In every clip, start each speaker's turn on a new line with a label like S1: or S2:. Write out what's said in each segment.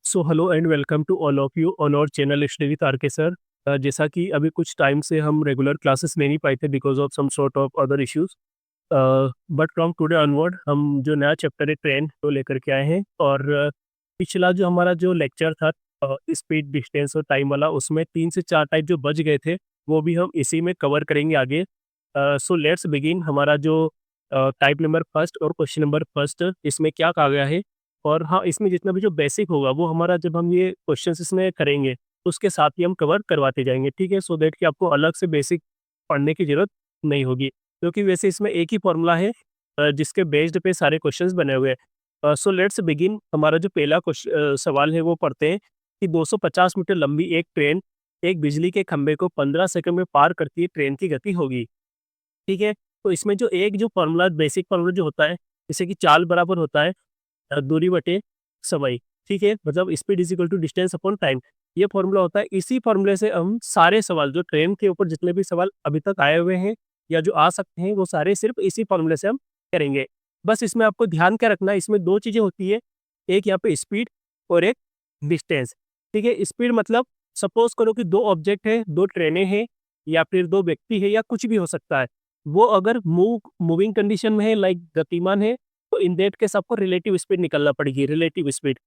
S1: So hello and welcome to all of you on our channel study with R K sir. जैसा कि अभी कुछ time से हम रेगुलर क्लासेस ले नहीं पाए थे because of some sort of other issues, but from today onward हम जो नया चैप्टर है ट्रेन तो लेकर के आए हैं। और पिछला जो हमारा जो लेक्चर था स्पीड डिस्टेंस और टाइम वाला, उसमें 3 से 4 टाइप जो बच गए थे वो भी हम इसी में कवर करेंगे आगे। So let's begin. हमारा जो टाइप नंबर फर्स्ट और क्वेश्चन नंबर फर्स्ट, इसमें क्या कहा गया है। और हाँ, इसमें जितना भी जो बेसिक होगा वो हमारा जब हम ये क्वेश्चंस इसमें करेंगे उसके साथ ही हम कवर करवाते जाएंगे, ठीक है। सो दैट कि आपको अलग से बेसिक पढ़ने की जरूरत नहीं होगी, क्योंकि वैसे इसमें एक ही फॉर्मूला है जिसके बेस्ड पे सारे क्वेश्चंस बने हुए हैं। So let's begin. हमारा जो पहला सवाल है वो पढ़ते हैं कि 250 मीटर लंबी एक ट्रेन एक बिजली के खंभे को 15 सेकंड में पार करती है, ट्रेन की गति होगी, ठीक है। तो इसमें जो एक जो फॉर्मूला बेसिक फॉर्मूला जो होता है, जैसे कि चाल बराबर होता है दूरी बटे समय, ठीक है। मतलब speed is equal to distance upon time, ये फॉर्मूला होता है। इसी फॉर्मूले से हम सारे सवाल जो ट्रेन के ऊपर जितने भी सवाल अभी तक आए हुए हैं या जो आ सकते हैं वो सारे सिर्फ इसी फॉर्मूले से हम करेंगे। बस इसमें आपको ध्यान क्या रखना है, इसमें दो चीजें होती है, एक यहाँ पे स्पीड और एक डिस्टेंस, ठीक है। स्पीड मतलब सपोज करो कि दो ऑब्जेक्ट है, दो ट्रेनें हैं या फिर दो व्यक्ति है या कुछ भी हो सकता है, वो अगर मूविंग कंडीशन में है, लाइक गतिमान है, तो इन दैट केस आपको रिलेटिव स्पीड निकालना पड़ेगी, रिलेटिव स्पीड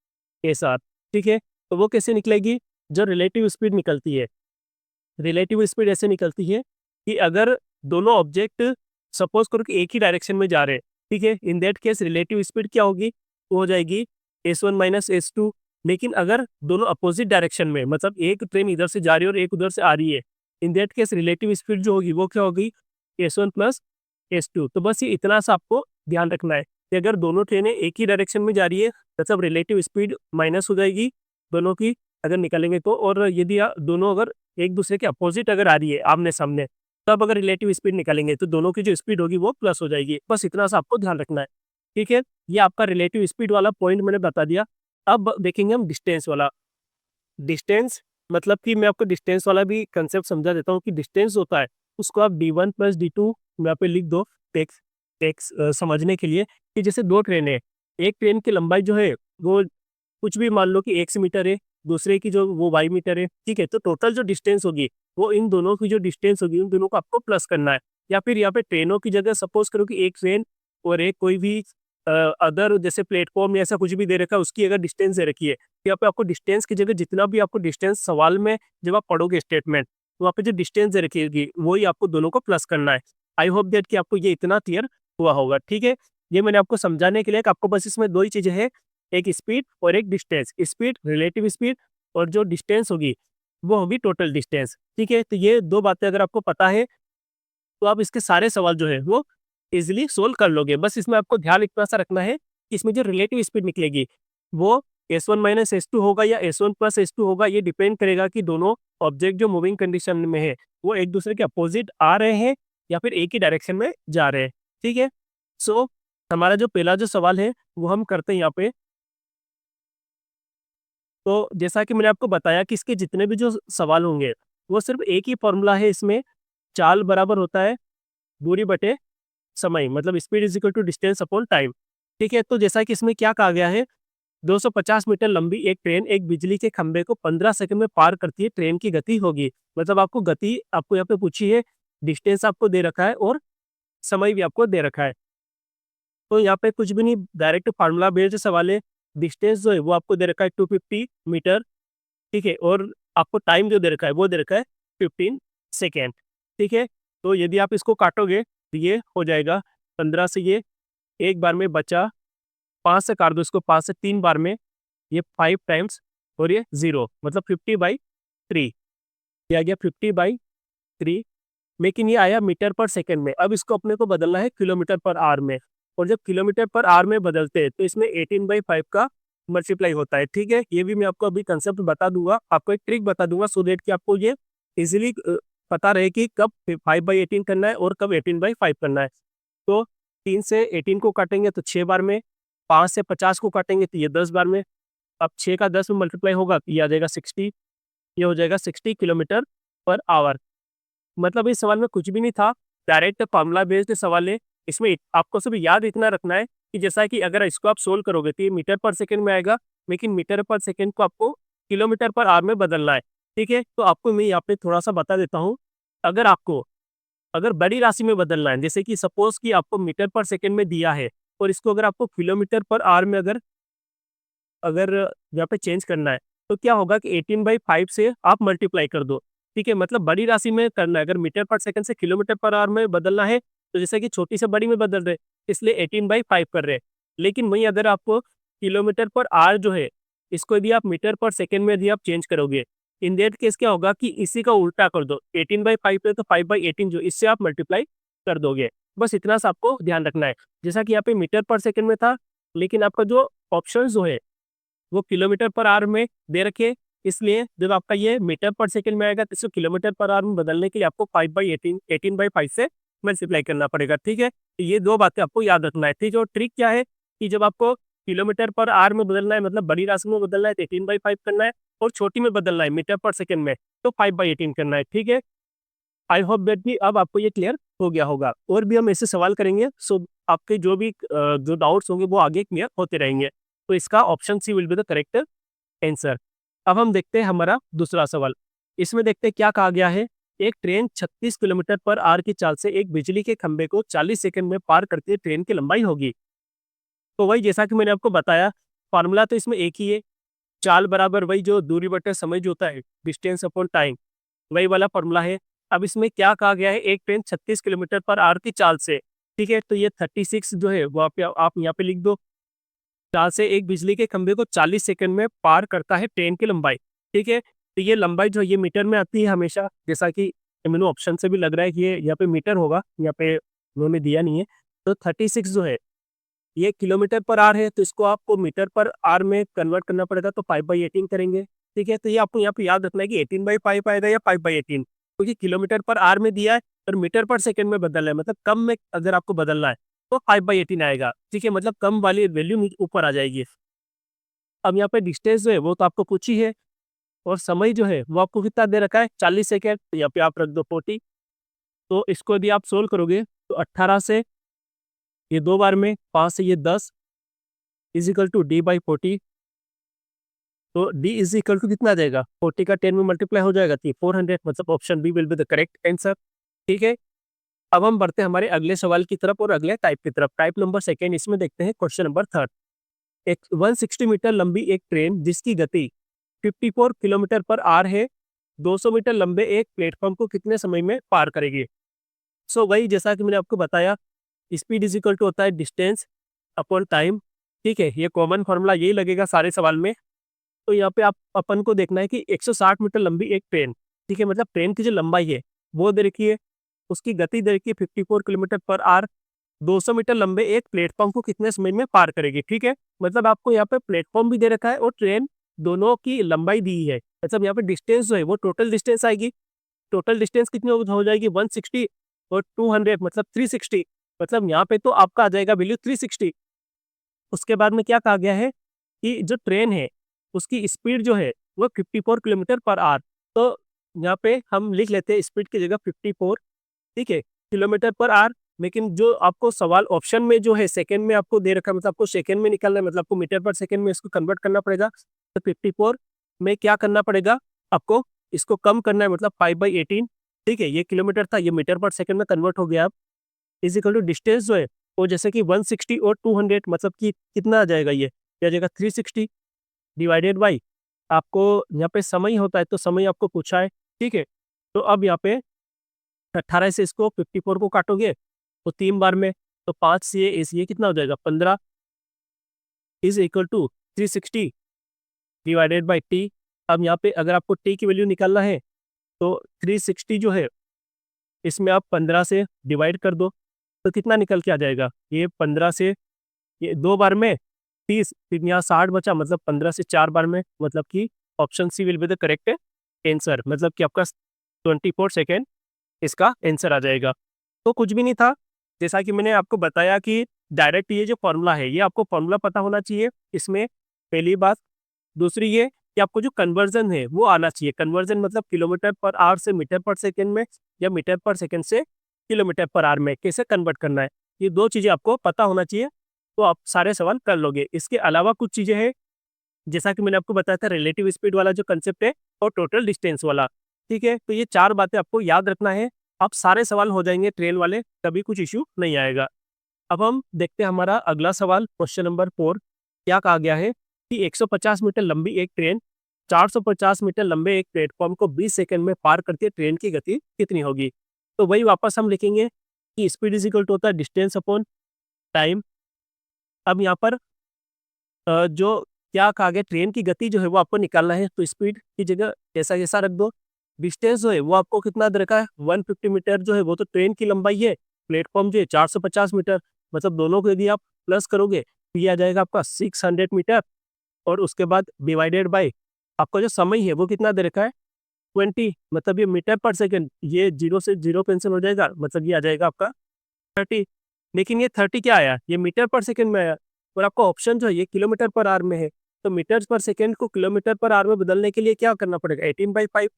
S1: के साथ, ठीक है। तो वो कैसे निकलेगी, जो रिलेटिव स्पीड निकलती है, रिलेटिव स्पीड ऐसे निकलती है कि अगर दोनों ऑब्जेक्ट सपोज करो कि एक ही डायरेक्शन में जा रहे हैं, ठीक है, in that case relative speed क्या होगी, वो हो जाएगी s1 माइनस s2। लेकिन अगर दोनों अपोजिट डायरेक्शन में, मतलब एक ट्रेन इधर से जा रही है और एक उधर से आ रही है, in that case relative speed जो होगी वो क्या होगी, s1 प्लस s2। तो बस ये इतना सा आपको ध्यान रखना है कि अगर दोनों ट्रेनें एक ही डायरेक्शन में जा रही है मतलब रिलेटिव स्पीड माइनस हो जाएगी दोनों की अगर निकालेंगे तो, और यदि दोनों अगर एक दूसरे के अपोजिट अगर आ रही है आमने सामने, तब अगर रिलेटिव स्पीड निकालेंगे तो दोनों की जो स्पीड होगी वो प्लस हो जाएगी। बस इतना सा आपको ध्यान रखना है, ठीक है। ये आपका रिलेटिव स्पीड वाला पॉइंट मैंने बता दिया। अब देखेंगे हम डिस्टेंस वाला। डिस्टेंस मतलब कि मैं आपको डिस्टेंस वाला भी कंसेप्ट समझा देता हूँ कि डिस्टेंस होता है उसको आप d1 प्लस d2 यहाँ पे लिख दो, टेक्स टेक्स समझने के लिए, कि जैसे दो ट्रेन है, एक ट्रेन की लंबाई जो है वो कुछ भी मान लो कि x मीटर है, दूसरे की जो वो y मीटर है, ठीक है। तो टोटल जो डिस्टेंस होगी वो इन दोनों की जो डिस्टेंस होगी उन दोनों को आपको प्लस करना है। या फिर यहाँ पे ट्रेनों की जगह सपोज करो कि एक ट्रेन और एक कोई भी अदर जैसे प्लेटफॉर्म या ऐसा कुछ भी दे रखा है उसकी अगर डिस्टेंस दे रखी है, तो यहाँ पे आपको डिस्टेंस की जगह जितना भी आपको डिस्टेंस सवाल में जब आप पढ़ोगे स्टेटमेंट, तो वहाँ पे जो डिस्टेंस दे रखी होगी वही आपको दोनों को प्लस करना है। आई होप दैट कि आपको ये इतना क्लियर हुआ होगा, ठीक है। ये मैंने आपको समझाने के लिए कि आपको बस इसमें दो ही चीजें हैं, एक स्पीड और एक डिस्टेंस। स्पीड रिलेटिव स्पीड और जो डिस्टेंस होगी वो होगी टोटल डिस्टेंस, ठीक है। तो ये दो बातें अगर आपको पता है तो आप इसके सारे सवाल जो है वो इजीली सोल्व कर लोगे। बस इसमें आपको ध्यान इतना सा रखना है कि इसमें जो रिलेटिव स्पीड निकलेगी वो s1 माइनस s2 होगा या s1 प्लस s2 होगा। ये डिपेंड करेगा कि दोनों ऑब्जेक्ट जो मूविंग कंडीशन में है वो एक दूसरे के अपोजिट आ रहे हैं या फिर एक ही डायरेक्शन में जा रहे हैं, ठीक है। सो हमारा जो पहला जो सवाल है वो हम करते हैं यहाँ पे। तो जैसा कि मैंने आपको बताया कि इसके जितने भी जो सवाल होंगे वो सिर्फ एक ही फॉर्मूला है इसमें, चाल बराबर होता है दूरी बटे समय, मतलब speed is equal to distance upon time, ठीक है। तो जैसा कि इसमें क्या कहा गया है, 250 मीटर लंबी एक ट्रेन एक बिजली के खंभे को 15 सेकंड में पार करती है, ट्रेन की गति होगी। मतलब आपको गति आपको यहाँ पे पूछी है, डिस्टेंस आपको दे रखा है और समय भी आपको दे रखा है। तो यहाँ पे कुछ भी नहीं, डायरेक्ट फार्मूला बेस्ड सवाल है। डिस्टेंस जो है वो आपको दे रखा है 250 मीटर, ठीक है। और आपको टाइम जो दे रखा है वो दे रखा है 15 सेकेंड, ठीक है। तो यदि आप इसको काटोगे तो ये हो जाएगा 15 से ये एक बार में बचा, 5 से काट दो इसको, 5 से 3 बार में ये 5 टाइम्स और ये 0, मतलब 50/3। ये आ गया 50/3, लेकिन ये आया मीटर पर सेकंड में। अब इसको अपने को बदलना है किलोमीटर पर आवर में, और जब किलोमीटर पर आवर में बदलते हैं तो इसमें 18/5 का मल्टीप्लाई होता है, ठीक है। ये भी मैं आपको अभी कंसेप्ट बता दूंगा, आपको एक ट्रिक बता दूंगा सो दैट कि आपको ये इजीली पता रहे कि कब 5/18 करना है और कब 18/5 करना है। तो 3 से 18 को काटेंगे तो 6 बार में, 5 से 50 को काटेंगे तो ये 10 बार में। अब 6 का 10 में मल्टीप्लाई होगा तो ये आ जाएगा 60, ये हो जाएगा 60 किलोमीटर पर आवर। मतलब इस सवाल में कुछ भी नहीं था, डायरेक्ट फार्मूला बेस्ड सवाल है। इसमें आपको सिर्फ याद इतना रखना है कि जैसा कि अगर इसको आप सोल्व करोगे तो ये मीटर पर सेकंड में आएगा, लेकिन मीटर पर सेकेंड को आपको किलोमीटर पर आवर में बदलना है। ठीक है, तो आपको मैं यहाँ पे थोड़ा सा बता देता हूँ। अगर बड़ी राशि में बदलना है, जैसे कि सपोज कि आपको मीटर पर सेकेंड में दिया है और इसको अगर आपको किलोमीटर पर आवर में अगर अगर यहाँ पे चेंज करना है, तो क्या होगा कि 18/5 से आप मल्टीप्लाई कर दो। ठीक है, मतलब बड़ी राशि में करना है, अगर मीटर पर सेकंड से किलोमीटर पर आवर में बदलना है, तो जैसे कि छोटी से बड़ी में बदल रहे, इसलिए 18/5 कर रहे हैं। लेकिन वहीं अगर आपको किलोमीटर पर आवर जो है, इसको यदि आप मीटर पर सेकंड में यदि आप चेंज करोगे, इन दैट केस क्या होगा कि इसी का उल्टा कर दो, 18/5 है तो 5/18 जो इससे आप मल्टीप्लाई कर दोगे। बस इतना सा आपको ध्यान रखना है। जैसा कि यहाँ पे मीटर पर सेकंड में था, लेकिन आपका जो ऑप्शन जो है वो किलोमीटर पर आवर में दे रखे, इसलिए जब आपका ये मीटर पर सेकंड में आएगा तो इसको किलोमीटर पर आवर में बदलने के लिए आपको 5/18 18/5 से मल्टीप्लाई करना पड़ेगा। ठीक है, तो ये दो बातें आपको याद रखना है। ठीक है, और ट्रिक क्या है कि जब आपको किलोमीटर पर आवर में बदलना है, मतलब बड़ी राशि में बदलना है तो 18/5 करना है, और छोटी में बदलना है मीटर पर सेकंड में तो 5/18 करना है। ठीक है, आई होप दैट कि अब आपको ये क्लियर हो गया होगा। और भी हम ऐसे सवाल करेंगे, सो आपके जो डाउट्स होंगे वो आगे क्लियर होते रहेंगे। तो इसका option C will be the correct answer. अब हम देखते हैं हमारा दूसरा सवाल। इसमें देखते हैं क्या कहा गया है। एक ट्रेन 36 किलोमीटर पर आवर की चाल से एक बिजली के खंभे को 40 सेकंड में पार करती है, ट्रेन की लंबाई होगी। तो वही जैसा कि मैंने आपको बताया, फार्मूला तो इसमें एक ही है, चाल बराबर वही जो दूरी बटे समय जो होता है, डिस्टेंस अपॉन टाइम, वही वाला फॉर्मूला है। अब इसमें क्या कहा गया है, एक ट्रेन 36 किलोमीटर पर आवर की चाल से, ठीक है, तो ये 36 जो है वो आप यहाँ पे लिख दो। चाल से एक बिजली के खंभे को 40 सेकंड में पार करता है ट्रेन की लंबाई। ठीक है, तो ये लंबाई जो है ये मीटर में आती है हमेशा, जैसा कि मैंने ऑप्शन से भी लग रहा है कि ये यहाँ पे मीटर होगा, यहाँ पे उन्होंने दिया नहीं है। तो 36 जो है ये किलोमीटर पर आवर है, तो इसको आपको मीटर पर आवर में कन्वर्ट करना पड़ेगा, तो 5/18 करेंगे। ठीक है, तो ये आपको यहाँ पे याद रखना है कि 18/5 आएगा या 5/18, क्योंकि किलोमीटर पर आवर में दिया है और मीटर पर सेकंड में बदलना है, मतलब कम में अगर आपको बदलना है तो 5/18 आएगा। ठीक है, मतलब कम वाली वैल्यू ऊपर आ जाएगी। अब यहाँ पे डिस्टेंस जो है वो तो आपको पूछी है, और समय जो है वो आपको कितना दे रखा है, 40 सेकेंड, तो यहाँ पे आप रख दो 40। तो इसको यदि आप सोल्व करोगे तो 18 से ये दो बार में, 5 से ये 10 इजिकल टू D/40। तो D इजिकल टू कितना आ जाएगा, 40 का 10 में मल्टीप्लाई हो जाएगा तो 400, मतलब option B will be the correct answer. ठीक है, अब हम बढ़ते हैं हमारे अगले सवाल की तरफ और अगले टाइप की तरफ। टाइप नंबर सेकेंड, इसमें देखते हैं क्वेश्चन नंबर थर्ड। एक 160 मीटर लंबी एक ट्रेन जिसकी गति 54 किलोमीटर पर आवर है, 200 मीटर लंबे एक प्लेटफॉर्म को कितने समय में पार करेगी। सो वही जैसा कि मैंने आपको बताया, स्पीड इज इक्वल टू होता है डिस्टेंस अपॉन टाइम। ठीक है, ये कॉमन फॉर्मूला यही लगेगा सारे सवाल में। तो यहाँ पे आप अपन को देखना है कि 160 मीटर लंबी एक ट्रेन, ठीक है, मतलब ट्रेन की जो लंबाई है वो दे रखी है, उसकी गति दे रखी है 54 किलोमीटर पर आवर, 200 मीटर लंबे एक प्लेटफॉर्म को कितने समय में पार करेगी। ठीक है, मतलब आपको यहाँ पे प्लेटफॉर्म भी दे रखा है और ट्रेन दोनों की लंबाई दी है, मतलब यहाँ पे डिस्टेंस जो है वो टोटल डिस्टेंस आएगी। टोटल डिस्टेंस कितनी हो जाएगी, 160 और 200 मतलब 360, मतलब यहाँ पे तो आपका आ जाएगा वैल्यू 360। उसके बाद में क्या कहा गया है कि जो ट्रेन है उसकी स्पीड जो है वो 54 किलोमीटर पर आवर। तो यहाँ पे हम लिख लेते हैं स्पीड की जगह 54, ठीक है, किलोमीटर पर आवर। लेकिन जो आपको सवाल ऑप्शन में जो है सेकंड में आपको दे रखा है, मतलब आपको सेकंड में निकालना है, मतलब आपको मीटर पर सेकंड में इसको कन्वर्ट करना पड़ेगा। तो 54 में क्या करना पड़ेगा आपको, इसको कम करना है, मतलब 5/18। ठीक है, ये किलोमीटर था, ये मीटर पर सेकंड में कन्वर्ट हो गया। अब इज इक्वल टू डिस्टेंस जो है वो जैसे कि 160 और 200, मतलब कि कितना आ जाएगा, ये आ जाएगा 360 डिवाइडेड बाई, आपको यहाँ पे समय होता है तो समय आपको पूछा है। ठीक है, तो अब यहाँ पे 18 से इसको 54 को काटोगे तो 3 बार में, तो 5 से ये कितना हो जाएगा 15 is equal to 360 divided by T. अब यहाँ पे अगर आपको टी की वैल्यू निकालना है तो 360 जो है इसमें आप 15 से डिवाइड कर दो, तो कितना निकल के आ जाएगा, ये 15 से ये 2 बार में 30, फिर यहाँ 60 बचा, मतलब 15 से 4 बार में, मतलब कि option C will be the correct answer, मतलब कि आपका 24 सेकेंड इसका आंसर आ जाएगा। तो कुछ भी नहीं था, जैसा कि मैंने आपको बताया कि डायरेक्ट ये जो फॉर्मूला है ये आपको फॉर्मूला पता होना चाहिए इसमें, पहली बात। दूसरी ये कि आपको जो कन्वर्जन है वो आना चाहिए। कन्वर्जन मतलब किलोमीटर पर आवर से मीटर पर सेकेंड में, या मीटर पर सेकेंड से किलोमीटर पर आवर में कैसे कन्वर्ट करना है, ये दो चीज़ें आपको पता होना चाहिए, तो आप सारे सवाल कर लोगे। इसके अलावा कुछ चीज़ें हैं जैसा कि मैंने आपको बताया था रिलेटिव स्पीड वाला जो कंसेप्ट है और टोटल डिस्टेंस वाला, ठीक है। तो ये 4 बातें आपको याद रखना है, अब सारे सवाल हो जाएंगे ट्रेन वाले, कभी कुछ इश्यू नहीं आएगा। अब हम देखते हैं हमारा अगला सवाल, क्वेश्चन नंबर 4। क्या कहा गया है कि 150 मीटर लंबी एक ट्रेन 450 मीटर लंबे एक प्लेटफॉर्म को 20 सेकंड में पार करती है, ट्रेन की गति कितनी होगी? तो वही वापस हम लिखेंगे कि स्पीड इज इक्वल टू होता है डिस्टेंस अपॉन टाइम। अब यहाँ पर जो क्या कहा गया, ट्रेन की गति जो है वो आपको निकालना है, तो स्पीड की जगह जैसा जैसा रख दो। डिस्टेंस जो है वो आपको कितना दे रखा है, 150 मीटर जो है वो तो ट्रेन की लंबाई है, प्लेटफॉर्म जो है 450 मीटर, मतलब दोनों को यदि आप प्लस करोगे तो ये आ जाएगा आपका 600 मीटर, और उसके बाद डिवाइडेड बाय आपका जो समय है वो कितना दे रखा है 20, मतलब ये मीटर पर सेकेंड, ये जीरो से जीरो कैंसिल हो जाएगा, मतलब ये आ जाएगा आपका 30। लेकिन ये 30 क्या आया, ये मीटर पर सेकेंड में आया, और आपका ऑप्शन जो है ये किलोमीटर पर आवर में है, तो मीटर पर सेकेंड को किलोमीटर पर आवर में बदलने के लिए क्या करना पड़ेगा, 18/5,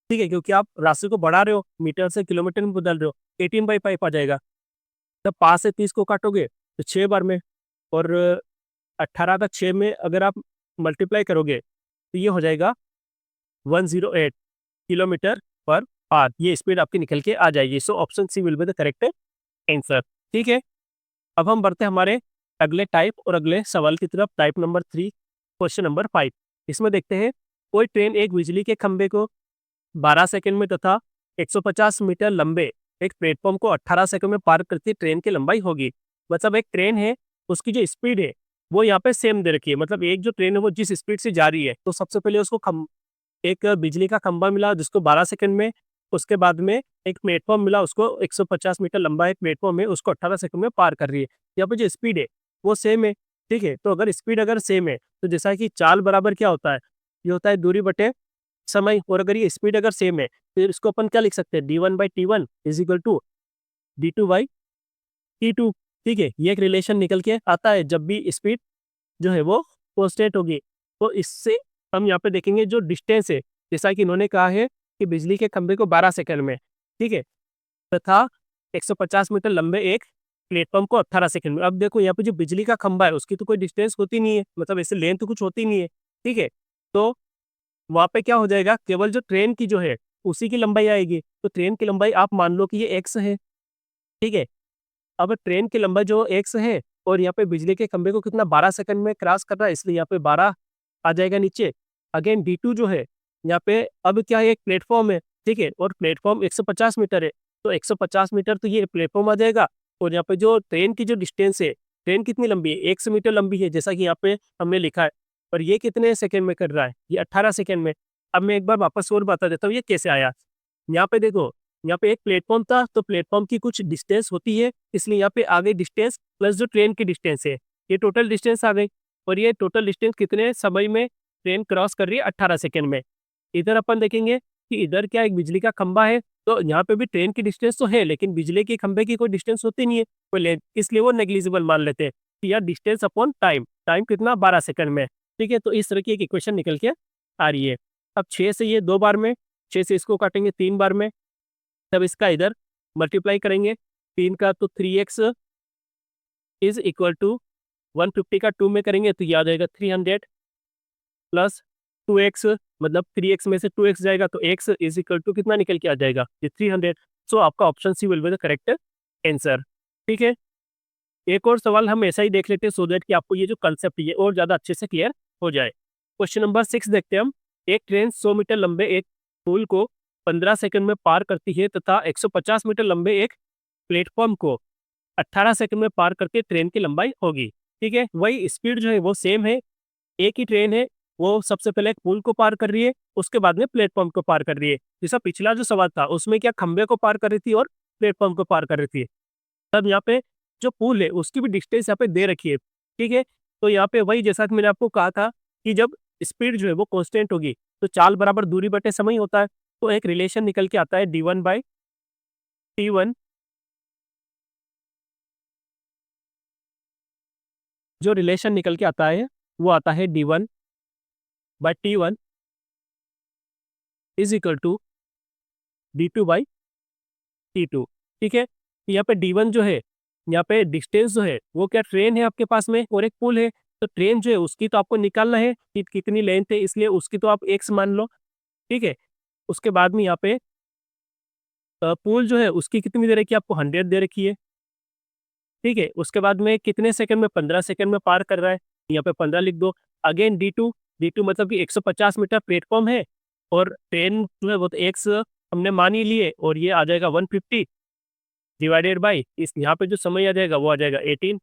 S1: ठीक है, क्योंकि आप राशि को बढ़ा रहे हो, मीटर से किलोमीटर में बदल रहे हो, 18/5 आ जाएगा। तब 5 से 30 को काटोगे तो 6 बार में, और 18 का 6 में अगर आप मल्टीप्लाई करोगे तो ये हो जाएगा 108 किलोमीटर पर आवर, ये स्पीड आपकी निकल के आ जाएगी। So option C will be the correct answer, ठीक है। अब हम बढ़ते हैं हमारे अगले टाइप और अगले सवाल की तरफ, टाइप नंबर 3, क्वेश्चन नंबर 5। इसमें देखते हैं, कोई ट्रेन एक बिजली के खंभे को 12 सेकंड में तथा 150 मीटर लंबे एक प्लेटफॉर्म को 18 सेकंड में पार करती ट्रेन की लंबाई होगी। मतलब एक ट्रेन है, उसकी जो स्पीड है वो यहाँ पे सेम दे रखी है, मतलब एक जो ट्रेन है वो जिस स्पीड से जा रही है, तो सबसे पहले उसको एक बिजली का खंभा मिला जिसको 12 सेकंड में, उसके बाद में एक प्लेटफॉर्म मिला उसको 150 मीटर लंबा एक प्लेटफॉर्म है, उसको 18 सेकंड में पार कर रही है। यहाँ पे जो स्पीड है वो सेम है, ठीक है। तो अगर स्पीड अगर सेम है तो जैसा कि चाल बराबर क्या होता है, ये होता है दूरी बटे समय, और अगर ये स्पीड अगर सेम है तो इसको अपन क्या लिख सकते हैं, d1/t1 is equal to d2/t2, ठीक है। ये एक रिलेशन निकल के आता है जब भी स्पीड जो है वो कांस्टेंट होगी। तो इससे हम यहाँ पे देखेंगे जो डिस्टेंस है, जैसा कि इन्होंने कहा है कि बिजली के खंभे को 12 सेकंड में, ठीक है, तथा 150 मीटर लंबे एक प्लेटफॉर्म को 18 सेकंड में। अब देखो यहाँ पे जो बिजली का खंभा है उसकी तो कोई डिस्टेंस होती नहीं है, मतलब ऐसे लेंथ तो कुछ होती नहीं है, ठीक है। तो वहाँ पे क्या हो जाएगा, केवल जो ट्रेन की जो है उसी की लंबाई आएगी, तो ट्रेन की लंबाई आप मान लो कि ये एक्स है, ठीक है। अब ट्रेन की लंबाई जो एक्स है, और यहाँ पे बिजली के खंभे को कितना 12 सेकंड में क्रॉस कर रहा है, इसलिए यहाँ पे 12 आ जाएगा नीचे। अगेन D2 जो है यहाँ पे, अब क्या है, एक प्लेटफॉर्म है, ठीक है, और प्लेटफॉर्म 150 मीटर है, तो 150 मीटर तो ये प्लेटफॉर्म आ जाएगा, और यहाँ पे जो ट्रेन की जो डिस्टेंस है, ट्रेन कितनी लंबी है, 100 मीटर लंबी है, जैसा कि यहाँ पे हमने लिखा है, और ये कितने सेकेंड में कर रहा है, ये 18 सेकेंड में। अब मैं एक बार वापस और बता देता हूँ ये कैसे आया। यहाँ पे देखो, यहाँ पे एक प्लेटफॉर्म था, तो प्लेटफॉर्म की कुछ डिस्टेंस होती है, इसलिए यहाँ पे आगे डिस्टेंस प्लस जो ट्रेन की डिस्टेंस है, ये टोटल डिस्टेंस आ गई, और ये टोटल डिस्टेंस कितने समय में ट्रेन क्रॉस कर रही है, 18 सेकेंड में। इधर अपन देखेंगे कि इधर क्या एक बिजली का खंबा है, तो यहाँ पे भी ट्रेन की डिस्टेंस तो है, लेकिन बिजली के खंबे की कोई डिस्टेंस होती नहीं है, कोई लेंथ, इसलिए वो नेग्लिजिबल मान लेते हैं कि यार डिस्टेंस अपॉन टाइम, टाइम कितना 12 सेकंड में, ठीक है। तो इस तरह की एक इक्वेशन निकल के आ रही है। अब 6 से ये 2 बार में, 6 से इसको काटेंगे 3 बार में, तब इसका इधर मल्टीप्लाई करेंगे, 3 का तो 3x इज इक्वल टू 150 का 2 में करेंगे तो ये आ जाएगा 300 प्लस 2x, मतलब 3x में से 2x जाएगा तो x इज इक्वल टू कितना निकल के आ जाएगा, ये 300। सो आपका option C will be the correct answer, ठीक है। एक और सवाल हम ऐसा ही देख लेते हैं सो दैट कि आपको ये जो कंसेप्ट है और ज़्यादा अच्छे से क्लियर हो जाए। क्वेश्चन नंबर 6 देखते हैं हम। एक ट्रेन 100 मीटर लंबे एक पुल को 15 सेकंड में पार करती है तथा 150 मीटर लंबे एक प्लेटफॉर्म को 18 सेकंड में पार करके ट्रेन की लंबाई होगी, ठीक है। वही स्पीड जो है वो सेम है, एक ही ट्रेन है, वो सबसे पहले एक पुल को पार कर रही है, उसके बाद में प्लेटफॉर्म को पार कर रही है। जैसा पिछला जो सवाल था उसमें क्या खंबे को पार कर रही थी और प्लेटफॉर्म को पार कर रही थी, तब यहाँ पे जो पुल है उसकी भी डिस्टेंस यहाँ पे दे रखी है, ठीक है। तो यहाँ पे वही जैसा कि मैंने आपको कहा था कि जब स्पीड जो है वो कांस्टेंट होगी तो चाल बराबर दूरी बटे समय होता है, तो एक रिलेशन निकल के आता है d1/t1, जो रिलेशन निकल के आता है वो आता है d1/t1 is equal to d2/t2, ठीक है। यहाँ पे d1 जो है, यहाँ पे डिस्टेंस जो है वो क्या ट्रेन है आपके पास में और एक पुल है, तो ट्रेन जो है उसकी तो आपको निकालना है कि कितनी लेंथ है, इसलिए उसकी तो आप एक्स मान लो, ठीक है। उसके बाद में यहाँ पे पूल जो है उसकी कितनी दे रखी है आपको, 100 दे रखी है, ठीक है। उसके बाद में कितने सेकंड में, 15 सेकंड में पार कर रहा है, यहाँ पे 15 लिख दो। अगेन डी टू मतलब कि 150 मीटर प्लेटफॉर्म है और ट्रेन जो है वो तो एक्स हमने मान ही लिए, और ये आ जाएगा 150 डिवाइडेड बाई इस यहाँ पे जो समय आ जाएगा वो आ जाएगा 18।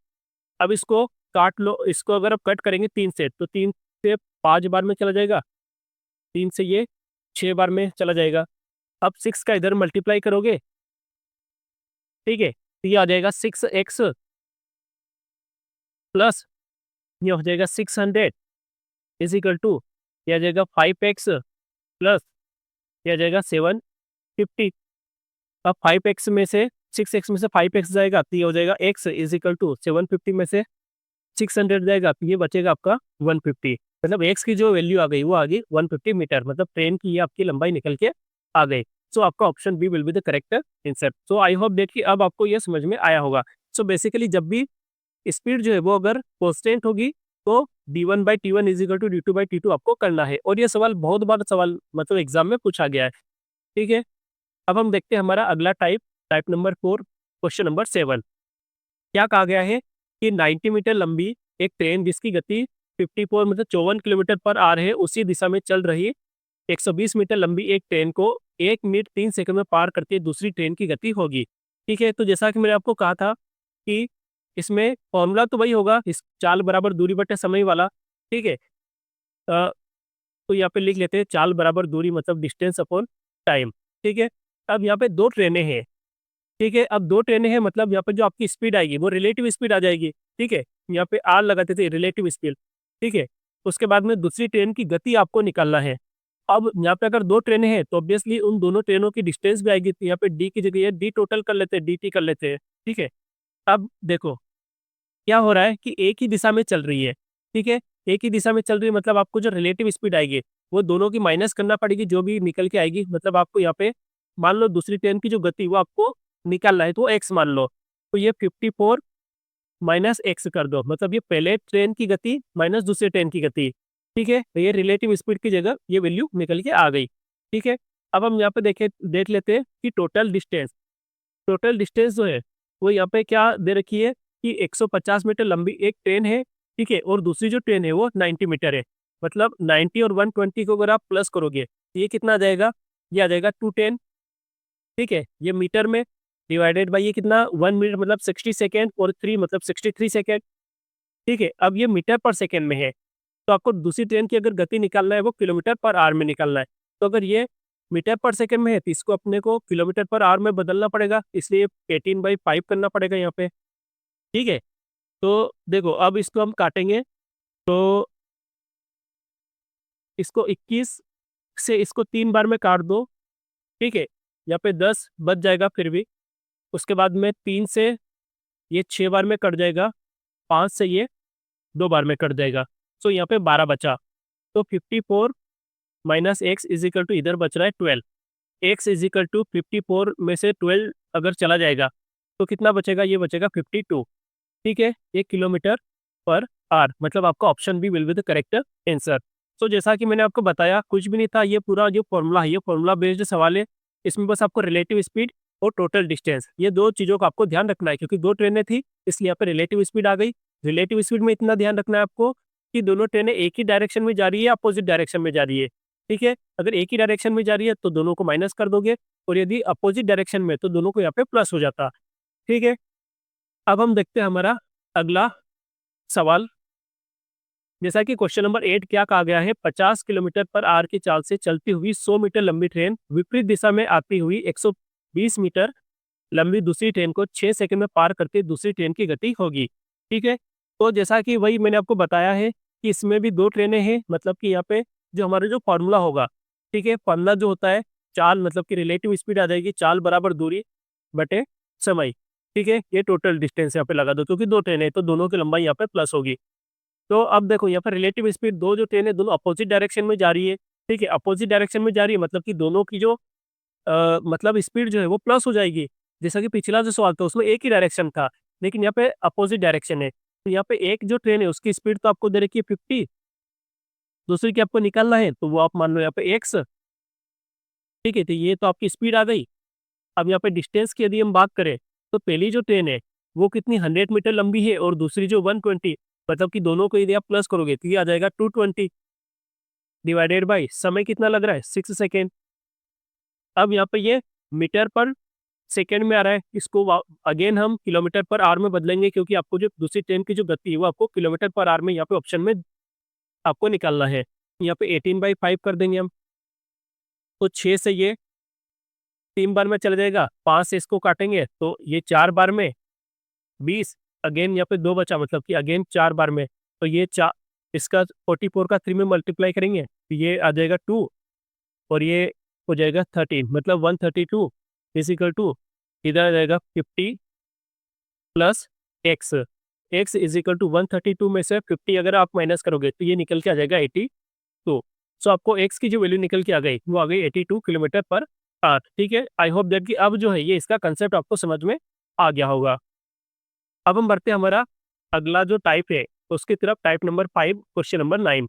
S1: अब इसको काट लो, इसको अगर आप कट करेंगे 3 से तो 3 से 5 बार में चला जाएगा, 3 से ये 6 बार में चला जाएगा। अब 6 का इधर मल्टीप्लाई करोगे, ठीक है, तो ये आ जाएगा 6x प्लस ये हो जाएगा 600 इज इक्वल टू ये आ जाएगा 5x प्लस ये आ जाएगा 750। अब 5x में से 6x में से 5x जाएगा तो ये हो जाएगा x इज इक्वल टू 750 में से 600 जाएगा तो ये बचेगा आपका 150। मतलब x की जो वैल्यू आ गई वो आ गई 150 मीटर, मतलब ट्रेन की ये आपकी लंबाई निकल के आ गई। सो आपका option B will be the correct answer. So I hope that कि अब आपको ये समझ में आया होगा। सो बेसिकली जब भी स्पीड जो है वो अगर कांस्टेंट होगी तो d1/t1 is equal to d2/t2 आपको करना है, और ये सवाल बहुत बार सवाल मतलब एग्जाम में पूछा गया है, ठीक है। अब हम देखते हैं हमारा अगला टाइप नंबर 4, क्वेश्चन नंबर 7। क्या कहा गया है कि 90 मीटर लंबी एक ट्रेन जिसकी गति 54 मतलब 54 किलोमीटर पर आवर है उसी दिशा में चल रही 120 मीटर लंबी एक ट्रेन को 1 मिनट 3 सेकंड में पार करती दूसरी ट्रेन की गति होगी, ठीक है। तो जैसा कि मैंने आपको कहा था कि इसमें फॉर्मूला तो वही होगा, इस चाल बराबर दूरी बटे समय वाला, ठीक है। तो यहाँ पे लिख लेते हैं चाल बराबर दूरी मतलब डिस्टेंस अपॉन टाइम, ठीक है। अब यहाँ पे 2 ट्रेनें हैं, ठीक है। अब 2 ट्रेनें हैं मतलब यहाँ पे जो आपकी स्पीड आएगी वो रिलेटिव स्पीड आ जाएगी, ठीक है। यहाँ पे आर लगाते थे रिलेटिव स्पीड, ठीक है। उसके बाद में दूसरी ट्रेन की गति आपको निकालना है। अब यहाँ पे अगर 2 ट्रेनें हैं तो ऑब्वियसली उन दोनों ट्रेनों की डिस्टेंस भी आएगी, तो यहाँ पे डी की जगह डी टोटल कर लेते हैं, डी टी कर लेते हैं, ठीक है। अब देखो क्या हो रहा है कि एक ही दिशा में चल रही है, ठीक है। एक ही दिशा में चल रही है मतलब आपको जो रिलेटिव स्पीड आएगी वो दोनों की माइनस करना पड़ेगी, जो भी निकल के आएगी। मतलब आपको यहाँ पे मान लो दूसरी ट्रेन की जो गति वो आपको निकालना है तो एक्स मान लो, तो ये 54 माइनस एक्स कर दो, मतलब ये पहले ट्रेन की गति माइनस दूसरे ट्रेन की गति, ठीक है। तो ये रिलेटिव स्पीड की जगह ये वैल्यू निकल के आ गई, ठीक है। अब हम यहाँ पे देख लेते हैं कि टोटल डिस्टेंस जो है वो यहाँ पे क्या दे रखी है कि 150 मीटर लंबी एक ट्रेन है, ठीक है, और दूसरी जो ट्रेन है वो 90 मीटर है। मतलब 90 और 120 को अगर आप प्लस करोगे तो ये कितना आ जाएगा, ये आ जाएगा 210, ठीक है। ये मीटर में डिवाइडेड बाई ये कितना 1 मिनट मतलब 60 सेकेंड और 3 मतलब 63 सेकेंड, ठीक है। अब ये मीटर पर सेकेंड में है तो आपको दूसरी ट्रेन की अगर गति निकालना है वो किलोमीटर पर आवर में निकालना है। तो अगर ये मीटर पर सेकेंड में है तो इसको अपने को किलोमीटर पर आवर में बदलना पड़ेगा, इसलिए 18/5 करना पड़ेगा यहाँ पे, ठीक है। तो देखो अब इसको हम काटेंगे तो इसको 21 से इसको 3 बार में काट दो, ठीक है। यहाँ पे 10 बच जाएगा फिर भी। उसके बाद में 3 से ये 6 बार में कट जाएगा, 5 से ये 2 बार में कट जाएगा। सो यहाँ पे 12 बचा। तो 54 minus X is equal to इधर बच रहा है 12। एक्स इज इक्वल टू 54 में से 12 अगर चला जाएगा तो कितना बचेगा, ये बचेगा 52, ठीक है। ये किलोमीटर पर आवर, मतलब आपका option B will be the correct answer. So जैसा कि मैंने आपको बताया कुछ भी नहीं था, ये पूरा जो फॉर्मूला है ये फॉर्मूला बेस्ड सवाल है। इसमें बस आपको रिलेटिव स्पीड और टोटल डिस्टेंस ये 2 चीज़ों का आपको ध्यान रखना है, क्योंकि 2 ट्रेनें थी इसलिए यहाँ पे रिलेटिव स्पीड आ गई। रिलेटिव स्पीड में इतना ध्यान रखना है आपको कि दोनों ट्रेनें एक ही डायरेक्शन में जा रही है, अपोजिट डायरेक्शन में जा रही है, ठीक है। अगर एक ही डायरेक्शन में जा रही है तो दोनों को माइनस कर दोगे, और यदि अपोजिट डायरेक्शन में तो दोनों को यहाँ पे प्लस हो जाता, ठीक है। अब हम देखते हैं हमारा अगला सवाल। जैसा कि क्वेश्चन नंबर 8 क्या कहा गया है, 50 किलोमीटर पर आवर की चाल से चलती हुई 100 मीटर लंबी ट्रेन विपरीत दिशा में आती हुई 120 मीटर लंबी दूसरी ट्रेन को 6 सेकंड में पार करके दूसरी ट्रेन की गति होगी, ठीक है। तो जैसा कि वही मैंने आपको बताया है कि इसमें भी 2 ट्रेनें हैं, मतलब कि यहाँ पे जो हमारा जो फॉर्मूला होगा, ठीक है, फॉर्मूला जो होता है चाल मतलब कि रिलेटिव स्पीड आ जाएगी, चाल बराबर दूरी बटे समय, ठीक है। ये टोटल डिस्टेंस यहाँ पे लगा दो, क्योंकि 2 ट्रेनें तो दोनों की लंबाई यहाँ पे प्लस होगी। तो अब देखो यहाँ पर रिलेटिव स्पीड 2 जो ट्रेन है दोनों अपोजिट डायरेक्शन में जा रही है, ठीक है। अपोजिट डायरेक्शन में जा रही है मतलब कि दोनों की जो मतलब स्पीड जो है वो प्लस हो जाएगी। जैसा कि पिछला जो सवाल था उसमें एक ही डायरेक्शन था, लेकिन यहाँ पे अपोजिट डायरेक्शन है, तो यहाँ पे एक जो ट्रेन है उसकी स्पीड तो आपको दे रखी है 50, दूसरी की आपको निकालना है तो वो आप मान लो यहाँ पे x, ठीक है। तो ये तो आपकी स्पीड आ गई। अब यहाँ पे डिस्टेंस की यदि हम बात करें तो पहली जो ट्रेन है वो कितनी 100 मीटर लंबी है और दूसरी जो 120, मतलब कि दोनों को यदि आप प्लस करोगे तो ये आ जाएगा 220 डिवाइडेड बाई समय कितना लग रहा है 6 सेकेंड। अब यहाँ पे ये मीटर पर सेकेंड में आ रहा है, इसको अगेन हम किलोमीटर पर आवर में बदलेंगे क्योंकि आपको जो दूसरी ट्रेन की जो गति है वो आपको किलोमीटर पर आवर में यहाँ पे ऑप्शन में आपको निकालना है। यहाँ पे 18/5 कर देंगे हम, तो 6 से ये 3 बार में चला जाएगा, 5 से इसको काटेंगे तो ये 4 बार में 20, अगेन यहाँ पे 2 बचा मतलब कि अगेन 4 बार में, तो ये इसका 44 का 3 में मल्टीप्लाई करेंगे तो ये आ जाएगा 2 और ये हो जाएगा 13, मतलब 132 इजिकल टू इधर आ जाएगा 50 plus X, X is equal to 132 में से 50 अगर आप माइनस करोगे तो ये निकल के आ जाएगा 82। सो आपको एक्स की जो वैल्यू निकल के आ गई वो आ गई 82 किलोमीटर पर आवर, ठीक है। आई होप दैट कि अब जो है ये इसका कंसेप्ट आपको समझ में आ गया होगा। अब हम बढ़ते हैं हमारा अगला जो टाइप है उसकी तरफ, टाइप नंबर 5 क्वेश्चन नंबर 9।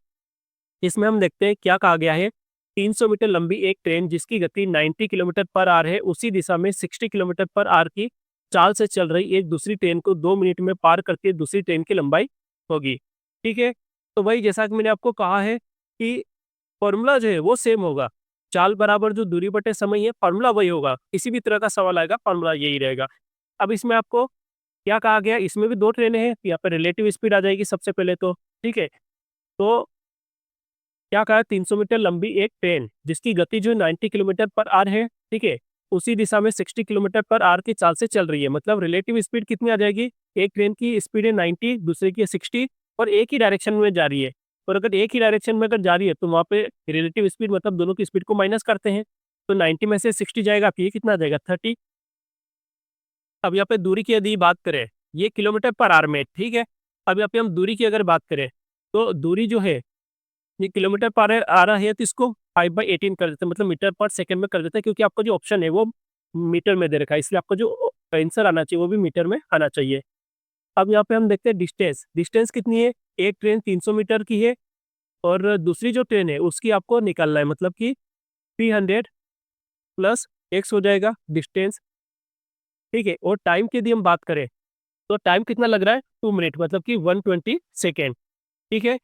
S1: इसमें हम देखते हैं क्या कहा गया है। 300 मीटर लंबी एक ट्रेन जिसकी गति 90 किलोमीटर पर आवर है उसी दिशा में 60 किलोमीटर पर आवर की चाल से चल रही एक दूसरी ट्रेन को 2 मिनट में पार करके दूसरी ट्रेन की लंबाई होगी, ठीक है। तो वही जैसा कि मैंने आपको कहा है कि फॉर्मूला जो है वो सेम होगा, चाल बराबर जो दूरी बटे समय है, फॉर्मूला वही होगा। किसी भी तरह का सवाल आएगा फॉर्मूला यही रहेगा। अब इसमें आपको क्या कहा गया, इसमें भी 2 ट्रेनें हैं, यहाँ पर रिलेटिव स्पीड आ जाएगी सबसे पहले तो, ठीक है। तो क्या कहा, 300 मीटर लंबी एक ट्रेन जिसकी गति जो 90 किलोमीटर पर आवर है, ठीक है, उसी दिशा में 60 किलोमीटर पर आवर की चाल से चल रही है। मतलब रिलेटिव स्पीड कितनी आ जाएगी, एक ट्रेन की स्पीड है 90, दूसरे की है 60 और एक ही डायरेक्शन में जा रही है। और अगर एक ही डायरेक्शन में अगर जा रही है तो वहाँ पे रिलेटिव स्पीड मतलब दोनों की स्पीड को माइनस करते हैं, तो 90 में से 60 जाएगा तो ये कितना आ जाएगा 30। अब यहाँ पे दूरी की यदि बात करें, ये किलोमीटर पर आवर में, ठीक है। अब यहाँ पे हम दूरी की अगर बात करें तो दूरी जो है ये किलोमीटर पर आ रहा है तो इसको 5/18 कर देते हैं, मतलब मीटर पर सेकंड में कर देते हैं क्योंकि आपका जो ऑप्शन है वो मीटर में दे रखा है, इसलिए आपका जो आंसर आना चाहिए वो भी मीटर में आना चाहिए। अब यहाँ पे हम देखते हैं डिस्टेंस, डिस्टेंस कितनी है, एक ट्रेन 300 मीटर की है और दूसरी जो ट्रेन है उसकी आपको निकालना है, मतलब कि 300 प्लस एक्स हो जाएगा डिस्टेंस, ठीक है। और टाइम की यदि हम बात करें तो टाइम कितना लग रहा है 2 मिनट, मतलब कि 120 सेकेंड, ठीक है।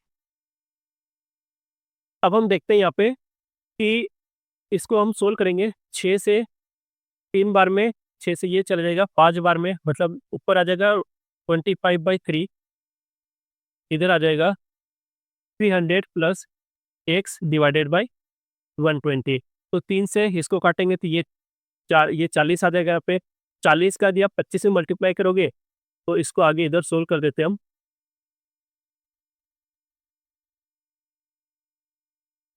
S1: अब हम देखते हैं यहाँ पे कि इसको हम सोल्व करेंगे 6 से 3 बार में, 6 से ये चला जाएगा 5 बार में, मतलब ऊपर आ जाएगा 25/3, इधर आ जाएगा 300 प्लस एक्स डिवाइडेड बाई 120। तो 3 से इसको काटेंगे तो ये 40 आ जाएगा। यहाँ पे 40 का यदि आप 25 से मल्टीप्लाई करोगे तो इसको आगे इधर सोल्व कर देते हैं हम।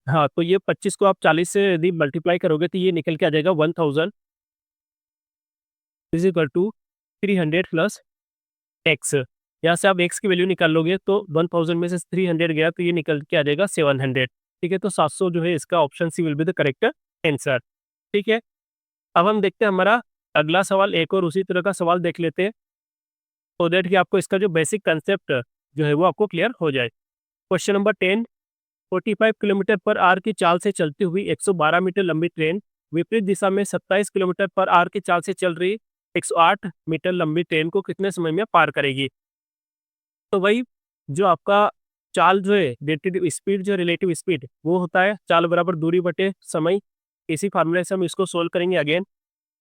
S1: हाँ, तो ये 25 को आप 40 से यदि मल्टीप्लाई करोगे तो ये निकल के आ जाएगा 1000 is equal to 300 plus X. यहाँ से आप एक्स की वैल्यू निकाल लोगे तो 1000 में से 300 गया तो ये निकल के आ जाएगा 700, ठीक है। तो 700 जो है इसका option C will be the correct answer, ठीक है। अब हम देखते हैं हमारा अगला सवाल, एक और उसी तरह का सवाल देख लेते हैं सो दैट कि आपको इसका जो बेसिक कंसेप्ट जो है वो आपको क्लियर हो जाए। Question number 10, 45 kilometre per hour की चाल से चलती हुई 112 मीटर लंबी ट्रेन विपरीत दिशा में 27 किलोमीटर पर आवर की चाल से चल रही 108 मीटर लंबी ट्रेन को कितने समय में पार करेगी। तो वही जो आपका चाल जो है रिलेटिव स्पीड, जो रिलेटिव स्पीड वो होता है चाल बराबर दूरी बटे समय, इसी फार्मूले से हम इसको सोल्व करेंगे अगेन।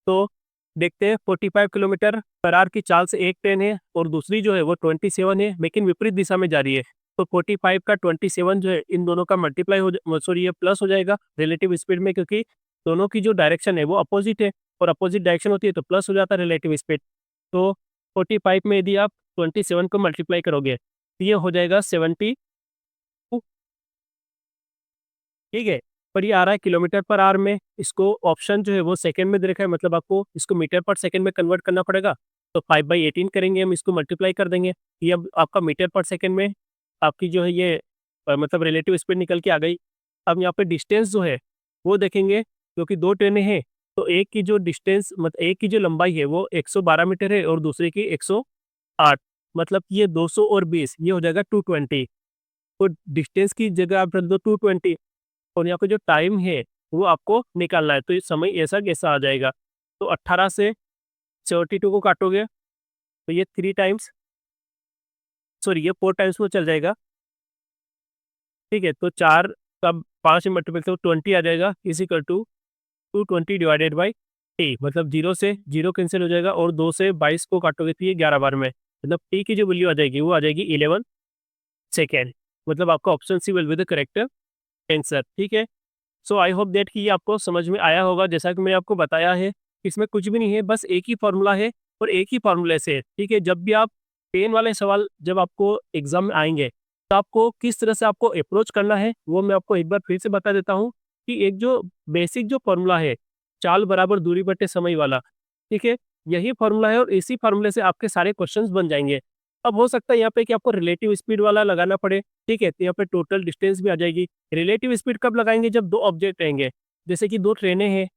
S1: तो देखते हैं 45 किलोमीटर पर आवर की चाल से एक ट्रेन है और दूसरी जो है वो 27 है लेकिन विपरीत दिशा में जा रही है। तो 45 का 27 जो है इन दोनों का मल्टीप्लाई हो, सॉरी ये प्लस हो जाएगा रिलेटिव स्पीड में, क्योंकि दोनों की जो डायरेक्शन है वो अपोजिट है और अपोजिट डायरेक्शन होती है तो प्लस हो जाता है रिलेटिव स्पीड। तो 45 में यदि आप 27 को मल्टीप्लाई करोगे तो ये हो जाएगा 72, ठीक है। पर ये आ रहा है किलोमीटर पर आवर में, इसको ऑप्शन जो है वो सेकंड में दे रखा है, मतलब आपको इसको मीटर पर सेकंड में कन्वर्ट करना पड़ेगा। तो 5/18 करेंगे हम, इसको मल्टीप्लाई कर देंगे, ये अब आपका मीटर पर सेकंड में आपकी जो है ये मतलब रिलेटिव स्पीड निकल के आ गई। अब यहाँ पे डिस्टेंस जो है वो देखेंगे, क्योंकि 2 ट्रेनें हैं तो एक की जो डिस्टेंस मतलब एक की जो लंबाई है वो 112 मीटर है और दूसरे की 108, मतलब ये 200 और 20 ये हो जाएगा 220। तो डिस्टेंस की जगह आप रख दो 220 और यहाँ पे जो टाइम है वो आपको निकालना है, तो ये समय ऐसा कैसा आ जाएगा। तो 18 से 72 को काटोगे तो ये 3 टाइम्स, सॉरी ये 4 टाइम्स में चल जाएगा। ठीक है, तो 4 का 5 में मल्टीप्लाई तो 20 आ जाएगा, is equal to 220 divided by T, मतलब 0 से 0 कैंसिल हो जाएगा और 2 से 22 को काटोगे तो ये 11 बार में, मतलब टी की जो वैल्यू आ जाएगी वो आ जाएगी 11 सेकेंड। मतलब आपका option C will be the correct answer. ठीक है, सो आई होप दैट कि ये आपको समझ में आया होगा। जैसा कि मैंने आपको बताया है, इसमें कुछ भी नहीं है, बस एक ही फॉर्मूला है और एक ही फॉर्मूले से। ठीक है, जब भी आप पेन वाले सवाल जब आपको एग्जाम में आएंगे तो आपको किस तरह से आपको अप्रोच करना है वो मैं आपको एक बार फिर से बता देता हूँ कि एक जो बेसिक जो फॉर्मूला है, चाल बराबर दूरी बटे समय वाला, ठीक है, यही फॉर्मूला है और इसी फॉर्मूले से आपके सारे क्वेश्चंस बन जाएंगे। अब हो सकता है यहाँ पे कि आपको रिलेटिव स्पीड वाला लगाना पड़े। ठीक है, तो यहाँ पे टोटल डिस्टेंस भी आ जाएगी। रिलेटिव स्पीड कब लगाएंगे, जब दो ऑब्जेक्ट रहेंगे, जैसे कि दो ट्रेनें हैं,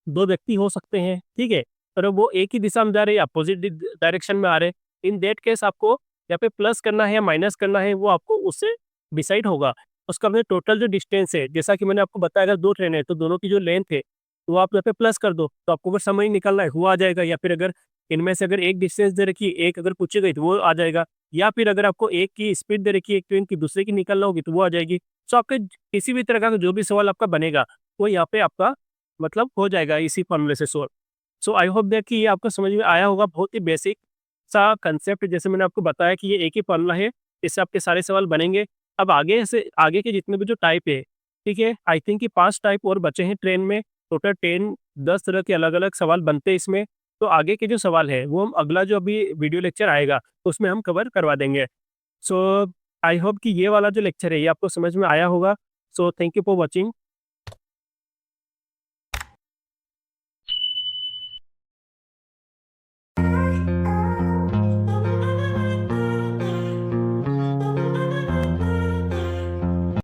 S1: दो व्यक्ति हो सकते हैं। ठीक है, और वो एक ही दिशा में जा रहे हैं, अपोजिट डायरेक्शन में आ रहे हैं, इन दैट केस आपको यहाँ पे प्लस करना है या माइनस करना है वो आपको उससे डिसाइड होगा। उसका मतलब टोटल जो डिस्टेंस है, जैसा कि मैंने आपको बताया अगर दो ट्रेन है तो दोनों की जो लेंथ है वो आप यहाँ पे प्लस कर दो, तो आपको अगर समय निकालना है वो आ जाएगा। या फिर अगर इनमें से अगर एक डिस्टेंस दे रखी है, एक अगर पूछी गई तो वो आ जाएगा। या फिर अगर आपको एक की स्पीड दे रखी है एक ट्रेन की, दूसरे की निकलना होगी तो वो आ जाएगी। सो आपके किसी भी तरह का जो भी सवाल आपका बनेगा वो यहाँ पे आपका मतलब हो जाएगा इसी फॉर्मूले से solve. So I hope that कि ये आपको समझ में आया होगा। बहुत ही बेसिक सा कंसेप्ट, जैसे मैंने आपको बताया कि ये एक ही फॉर्मूला है, इससे आपके सारे सवाल बनेंगे। अब आगे से आगे के जितने भी जो टाइप है, ठीक है, आई थिंक कि 5 टाइप और बचे हैं ट्रेन में। टोटल 10 तरह के अलग अलग सवाल बनते हैं इसमें। तो आगे के जो सवाल है वो हम अगला जो अभी वीडियो लेक्चर आएगा उसमें हम कवर करवा देंगे। सो आई होप कि ये वाला जो लेक्चर है ये आपको समझ में आया होगा। So thank you for watching.